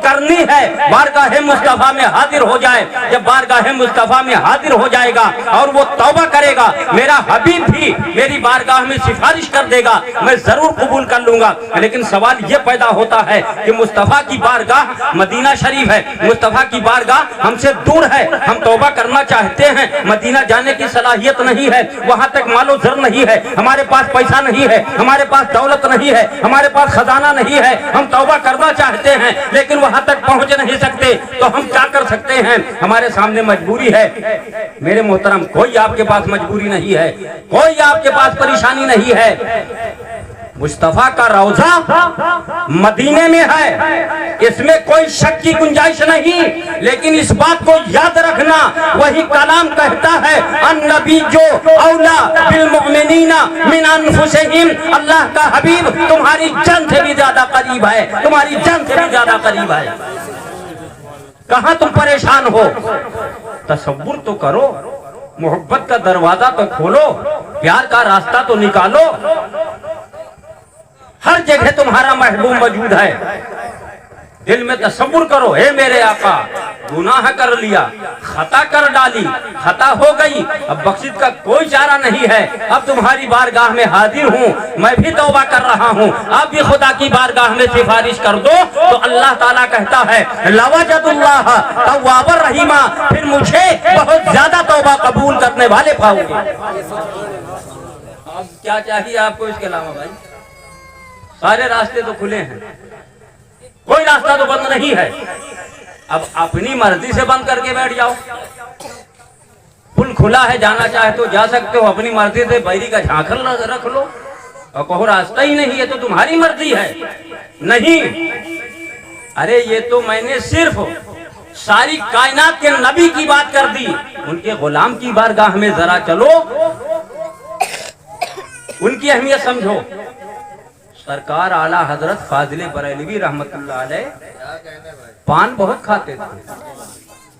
करनी है बारगाह मुस्तफा में हाजिर हो जाए। जब बारगाह मुस्तफा में हाजिर हो जाएगा और वो तौबा करेगा, मेरा हबीब भी मेरी बारगाह में सिफारिश कर देगा, मैं जरूर कबूल कर लूंगा। लेकिन सवाल ये पैदा होता है कि मुस्तफा की बारगाह मदीना शरीफ है, मुस्तफा की बारगाह हमसे दूर है। हम तौबा करना चाहते हैं, मदीना जाने की सलाहियत नहीं है, वहां तक मालो जर नहीं है, हमारे पास पैसा नहीं है, हमारे पास दौलत नहीं है, हमारे पास खजाना नहीं है। हम तौबा करना चाहते हैं लेकिन वहां तक पहुंच नहीं सकते, तो हम क्या कर सकते हैं? हमारे सामने मजबूरी है। मेरे मोहतरम, कोई आपके पास मजबूरी नहीं है, कोई आपके पास परेशानी नहीं है। मुस्तफा का रौजा मदीने में है, इसमें कोई शक की गुंजाइश नहीं। लेकिन इस बात को याद रखना, वही कलाम कहता है अन्नबी जो औला बिल मुमिनीना मिन अनफुसिहिम, अल्लाह का हबीब तुम्हारी जान से भी ज्यादा करीब है, तुम्हारी जान से भी ज्यादा करीब है। कहां तुम परेशान हो? तसव्वुर तो करो, मोहब्बत का दरवाजा तो खोलो, प्यार का रास्ता तो निकालो। हर जगह तुम्हारा महबूब मौजूद है। दिल में तसव्वुर करो, हे मेरे आका, गुनाह कर लिया, खता कर डाली, खता हो गई, अब बख्शिश का कोई चारा नहीं है। अब तुम्हारी बारगाह में हाजिर हूँ, मैं भी तौबा कर रहा हूँ, आप भी खुदा की बारगाह में सिफारिश कर दो। तो अल्लाह ताला कहता है लवजदुल्लाह तव्वाबर रहीमा, फिर मुझे बहुत ज्यादा तौबा कबूल करने वाले पाओगे। अब क्या चाहिए आपको इसके अलावा? भाई सारे रास्ते तो खुले हैं, कोई रास्ता तो बंद नहीं है। अब अपनी मर्जी से बंद करके बैठ जाओ। पुल खुला है, जाना चाहे तो जा सकते हो, अपनी मर्जी से बैरी का झांखर रख लो और कहो रास्ता ही नहीं है, तो तुम्हारी मर्जी है। नहीं, अरे ये तो मैंने सिर्फ सारी कायनात के नबी की बात कर दी। उनके गुलाम की बारगाह में जरा चलो, उनकी अहमियत समझो। सरकार आला हजरत फाजिले बरेलवी रहमतुल्लाह अलैह पान बहुत खाते थे।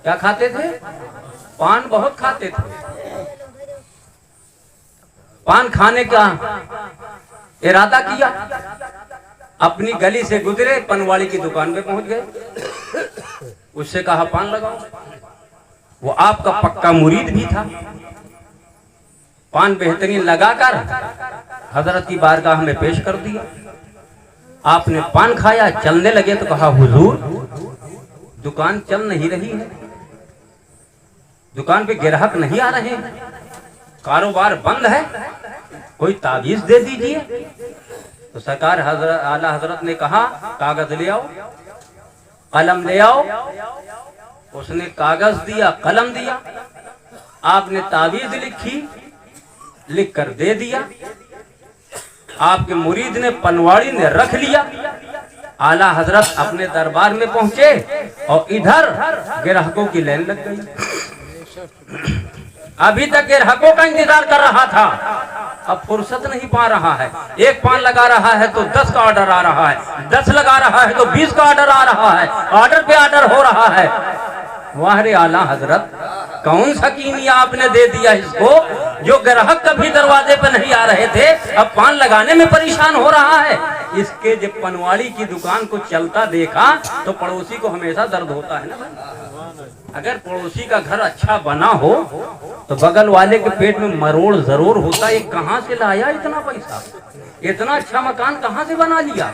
क्या खाते थे? पान बहुत खाते थे। पान खाने का इरादा किया, अपनी गली से गुजरे, पनवाड़ी की दुकान पे पहुंच गए, उससे कहा पान लगाओ। वो आपका पक्का मुरीद भी था। पान बेहतरीन लगाकर हजरत की बारगाह में पेश कर दिया। आपने पान खाया, चलने लगे तो कहा हुजूर दुकान चल नहीं रही है, दुकान पे ग्राहक नहीं आ रहे हैं, कारोबार बंद है, कोई ताबीज दे दीजिए। तो सरकार आला हजरत ने कहा कागज ले आओ, कलम ले आओ। उसने कागज दिया, कलम दिया, आपने ताबीज लिखी, लिख कर दे दिया। आपके मुरीद ने, पनवाड़ी ने रख लिया। आला हजरत अपने दरबार में पहुंचे और इधर ग्राहकों की लाइन लग गई। अभी तक ग्राहकों का इंतजार कर रहा था, अब फुर्सत नहीं पा रहा है। एक पान लगा रहा है तो 10 का ऑर्डर आ रहा है, 10 लगा रहा है तो 20 का ऑर्डर आ रहा है, ऑर्डर पे ऑर्डर हो रहा है। वाह रे आला हजरत, कौन सा कीमिया आपने दे दिया इसको, जो ग्राहक कभी दरवाजे पे नहीं आ रहे थे अब पान लगाने में परेशान हो रहा है। इसके जब पनवाड़ी की दुकान को चलता देखा तो पड़ोसी को हमेशा दर्द होता है ना। अगर पड़ोसी का घर अच्छा बना हो तो बगल वाले के पेट में मरोड़ जरूर होता है, कहाँ से लाया इतना पैसा, इतना अच्छा मकान कहाँ से बना लिया,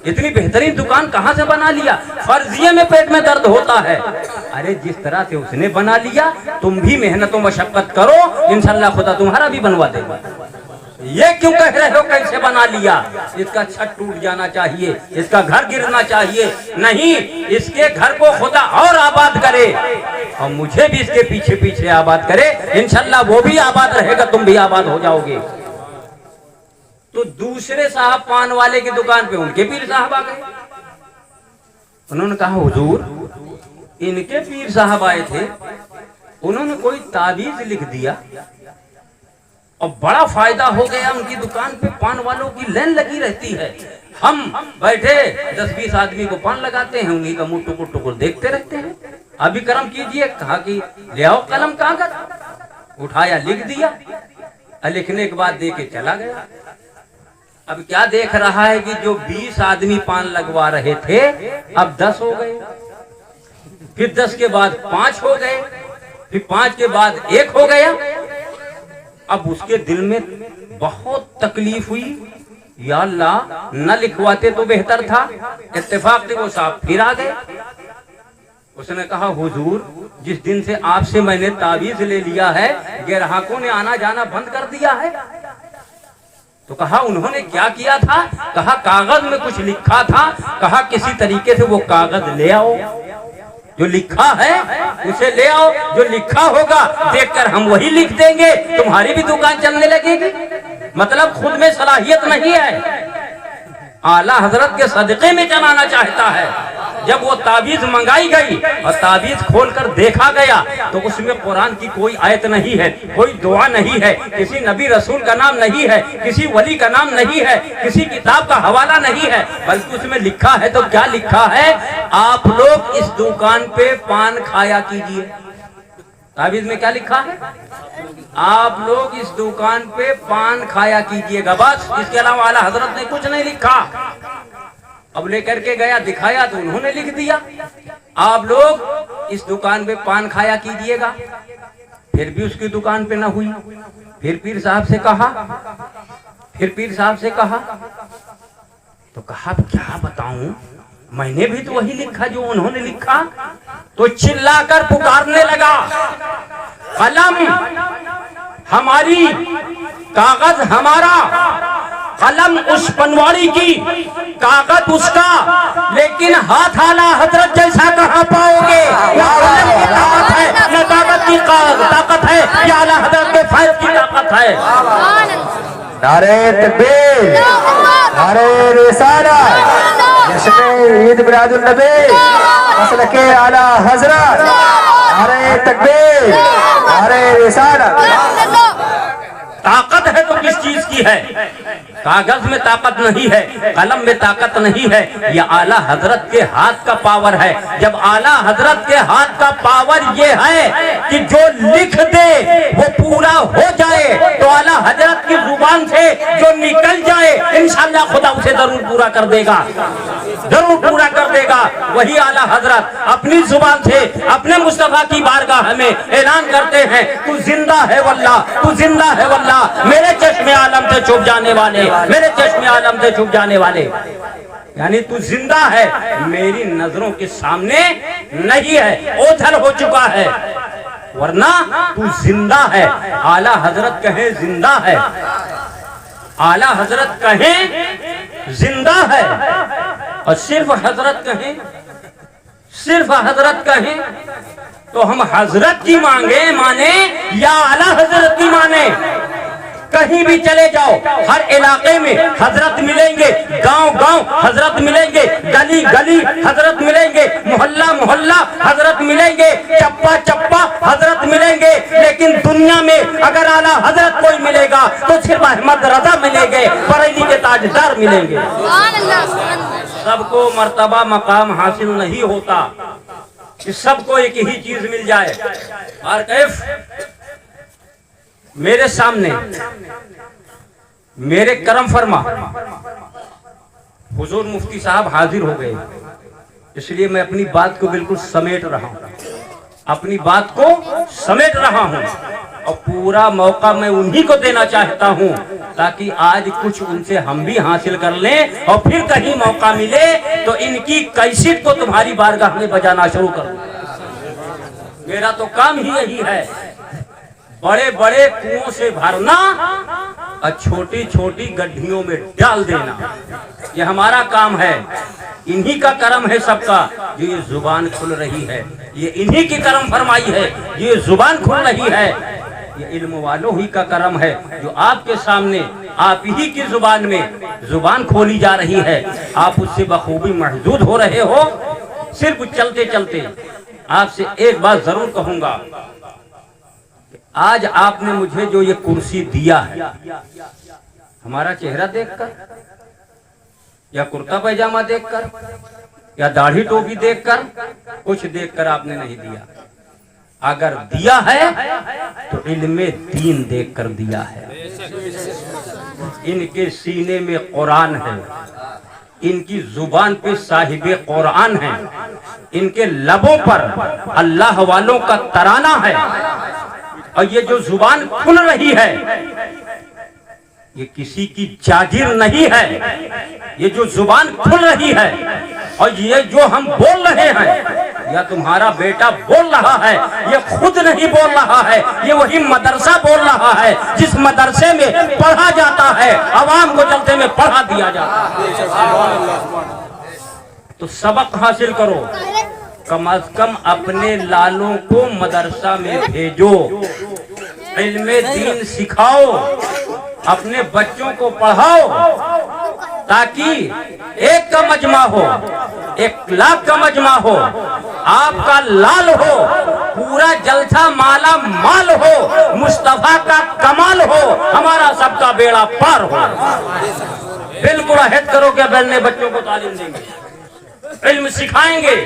इतनी बेहतरीन दुकान कहाँ से बना लिया। फर्जिए में पेट में दर्द होता है। अरे जिस तरह से उसने बना लिया, तुम भी मेहनत और मशक्कत करो, इंशाल्लाह खुदा तुम्हारा भी बनवा देगा। ये क्यों कह रहे हो कैसे बना लिया? इसका छत टूट जाना चाहिए, इसका घर गिरना चाहिए। नहीं, इसके घर को खुदा और आबाद करे और मुझे भी इसके पीछे पीछे आबाद करे। इंशाल्लाह वो भी आबाद रहेगा, तुम भी आबाद हो जाओगे। तो दूसरे साहब पान वाले की दुकान पे उनके पीर साहब आ गए। उन्होंने कहा हुजूर, इनके पीर साहब आए थे, उन्होंने कोई ताबीज लिख दिया और बड़ा फायदा हो गया। उनकी दुकान पे पान वालों की लाइन लगी रहती है। हम बैठे 10-20 आदमी को पान लगाते हैं, उन्हीं का मुंह टुकुर टुकुर देखते रहते हैं। अभी कर्म कीजिए। कहा कि ले आओ कलम कागज। उठाया, लिख दिया और लिखने के बाद दे के चला गया। अब क्या देख रहा है कि जो 20 आदमी पान लगवा रहे थे अब 10 हो गए, फिर 10 के बाद 5 हो गए, फिर 5 के बाद 1 हो गया। अब उसके दिल में बहुत तकलीफ हुई, या अल्लाह न लिखवाते तो बेहतर था। इत्तेफाक से वो साहब फिर आ गए। उसने कहा हुजूर, जिस दिन से आपसे मैंने ताबीज ले लिया है, ग्राहकों ने आना जाना बंद कर दिया है। तो कहा उन्होंने क्या किया था? कहा कागज में कुछ लिखा था। कहा किसी तरीके से वो कागज ले आओ, जो लिखा है उसे ले आओ। जो लिखा होगा देखकर हम वही लिख देंगे, तुम्हारी भी दुकान चलने लगेगी। मतलब खुद में सलाहियत नहीं है, आला हजरत के सदके में चलाना चाहता है। जब वो ताबीज मंगाई गई और ताबीज खोलकर देखा गया तो उसमें कुरान की कोई आयत नहीं है, कोई दुआ नहीं है, किसी नबी रसूल का नाम नहीं है, किसी वली का नाम नहीं है, किसी किताब का हवाला नहीं है, बल्कि उसमें लिखा है। तो क्या लिखा है? आप लोग इस दुकान पे पान खाया कीजिए। ताबीज में क्या लिखा है? आप लोग इस दुकान पे पान खाया कीजिएगा, बस। इसके अलावा आला हजरत ने कुछ नहीं लिखा। अब लेकर के गया, दिखाया तो उन्होंने लिख दिया, आप लोग इस दुकान पे पान खाया कीजिएगा। फिर भी उसकी दुकान पे ना हुई। फिर पीर साहब से कहा, तो कहा क्या बताऊं, मैंने भी तो वही लिखा जो उन्होंने लिखा। तो चिल्लाकर पुकारने लगा, कलम हमारी, कागज हमारा, कलम उस पनवाड़ी की, कागज उसका, लेकिन हाथ आला हजरत जैसा कहाँ पाओगे? ताकत है न कागज की ताकत है, या आला हजरत के फैज़ की ताकत है। नारे तकबीर, नारे रिसालत, जश्न ईद मिलादुन नबी, मसलके आला हजरत। नारे तकबीर, नारे रिसालत। ताकत है तो किस चीज की है? कागज में ताकत नहीं है, कलम में ताकत नहीं है, यह आला हजरत के हाथ का पावर है। जब आला हजरत के हाथ का पावर ये है कि जो लिख दे वो पूरा हो जाए, तो आला हजरत की जुबान से जो निकल जाए इंशाअल्लाह खुदा उसे जरूर पूरा कर देगा, जरूर पूरा कर देगा। वही आला हजरत अपनी जुबान से अपने मुस्तफा की बारगाह में ऐलान करते हैं, तू जिंदा है वल्लाह, तू जिंदा है वल्लाह, मेरे चश्मे आलम से छुप जाने वाले, मेरे चश्मे आलम से छुप जाने वाले। यानी तू जिंदा है, मेरी नजरों के सामने नहीं है, ओझल हो चुका है, वरना तू जिंदा है। आला हजरत कहे जिंदा है, आला हजरत कहे जिंदा है, और सिर्फ हजरत कहे, सिर्फ हजरत कहे तो हम हजरत की माने या आला हजरत की माने। कहीं भी चले जाओ, हर इलाके में हजरत मिलेंगे, गांव गांव हजरत मिलेंगे, गली गली हजरत मिलेंगे, मोहल्ला मोहल्ला हजरत मिलेंगे, चप्पा चप्पा हजरत मिलेंगे। लेकिन दुनिया में अगर आला हजरत कोई मिलेगा तो सिर्फ अहमद रजा मिलेंगे, बरेली के ताजदार मिलेंगे। सबको मर्तबा मकाम हासिल नहीं होता कि सबको एक ही चीज मिल जाए। और कैफ मेरे सामने मेरे करम फरमा हुजूर मुफ्ती साहब हाजिर हो गए, इसलिए मैं अपनी बात को बिल्कुल समेट रहा हूं, अपनी बात को समेट रहा हूं और पूरा मौका मैं उन्हीं को देना चाहता हूं ताकि आज कुछ उनसे हम भी हासिल कर लें और फिर कहीं मौका मिले तो इनकी कैसेट को तुम्हारी बारगाह में बजाना शुरू करूं। मेरा तो काम ही यही है, बड़े बड़े कुओं से भरना और छोटी छोटी गड्ढियों में डाल देना, ये हमारा काम है। इन्हीं का करम है सबका जो ये जुबान खुल रही है, ये इन्हीं की करम फरमाई है ये जुबान खुल रही है। ये इल्म वालों ही का करम है जो आपके सामने आप ही की जुबान में जुबान खोली जा रही है, आप उससे बखूबी महजूद हो रहे हो। सिर्फ चलते चलते आपसे एक बात जरूर कहूंगा, आज आपने मुझे जो ये कुर्सी दिया है, हमारा चेहरा देखकर या कुर्ता पैजामा देखकर या दाढ़ी टोपी देखकर, कुछ देखकर आपने नहीं दिया। अगर दिया है तो इल्मे दीन देखकर दिया है। इनके सीने में कुरान है, इनकी जुबान पे साहिबे कुरान है, इनके लबों पर अल्लाह वालों का तराना है। और ये जो जुबान खुल रही है ये किसी की जागीर नहीं है। ये जो जुबान खुल रही है और ये जो हम बोल रहे हैं या तुम्हारा बेटा बोल रहा है, ये खुद नहीं बोल रहा है, ये वही मदरसा बोल रहा है जिस मदरसे में पढ़ा जाता है, अवाम को चलते में पढ़ा दिया जाता है। तो सबक हासिल करो, कम अज कम अपने लालों को मदरसा में भेजो, इल्मे दीन सिखाओ, अपने बच्चों को पढ़ाओ, ताकि एक का मजमा हो, 1 लाख का मजमा हो, आपका लाल हो, पूरा जलसा माला माल हो, मुस्तफा का कमाल हो, हमारा सबका बेड़ा पार हो। बिल्कुल अहद करो कि अपने बच्चों को तालीम देंगे, इल्म सिखाएंगे।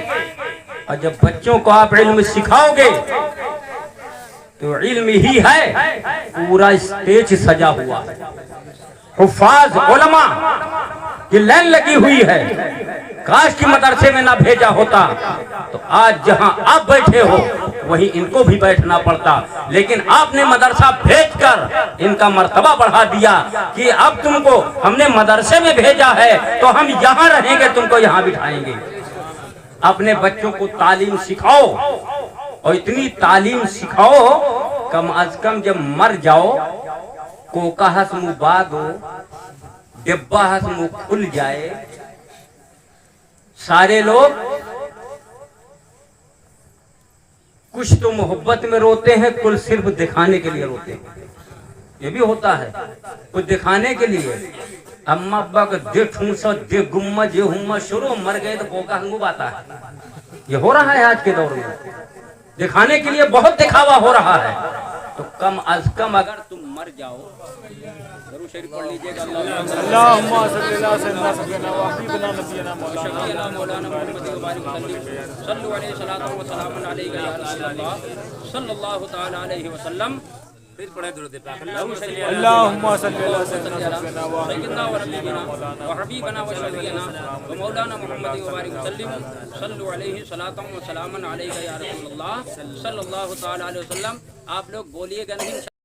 और जब बच्चों को आप इल्म सिखाओगे तो इल्म ही है, पूरा स्टेज सजा हुआ है, हुफ्फाज उलमा की लाइन लगी हुई है। काश की मदरसे में ना भेजा होता तो आज जहां आप बैठे हो वहीं इनको भी बैठना पड़ता, लेकिन आपने मदरसा भेजकर इनका मर्तबा बढ़ा दिया कि अब तुमको हमने मदरसे में भेजा है तो हम यहाँ रहेंगे, तुमको यहाँ बिठाएंगे। अपने बच्चों को तालीम सिखाओ और इतनी तालीम सिखाओ कम अज कम जब मर जाओ कोका हस मुँह बाद हो, डिब्बा हस मुँह खुल जाए, सारे लोग कुछ तो मोहब्बत में रोते हैं, कुल सिर्फ दिखाने के लिए रोते हैं। ये भी होता है कुछ दिखाने के लिए, अम्मा अब्बा का दे ठूंसा दे गुम्मा जे हुम्मा शुरू, मर गए तो कोका हंगू आता है। ये हो रहा है आज के दौर में, दिखाने के लिए बहुत दिखावा हो रहा है। तो कम अज कम अगर तुम मर जाओ, जरूर शरीफ पढ़ लीजिएगा, अल्लाहुम्मा सल्ली अला सय्यिदना सय्यिदना व हबीबना नबियना मौलाना मुहम्मद व बारिक वसल्लम सल्लल्लाहु अलैहि व सल्लम अलैका या रसूलल्लाह सल्लल्लाहु तआला अलैहि वसल्लम। फिर पढ़े दुरूद पाक, अल्लाहुम्मा सल्ली अला सय्यिदना व नबियना व हबीबना व शफीना व मौलाना मुहम्मद व बारिक वसल्लम सल्लल्लाहु अलैहि व सल्लम अलैका या रसूलल्लाह सल्लल्लाहु तआला अलैहि वसल्लम। आप लोग बोलिएगा नहीं।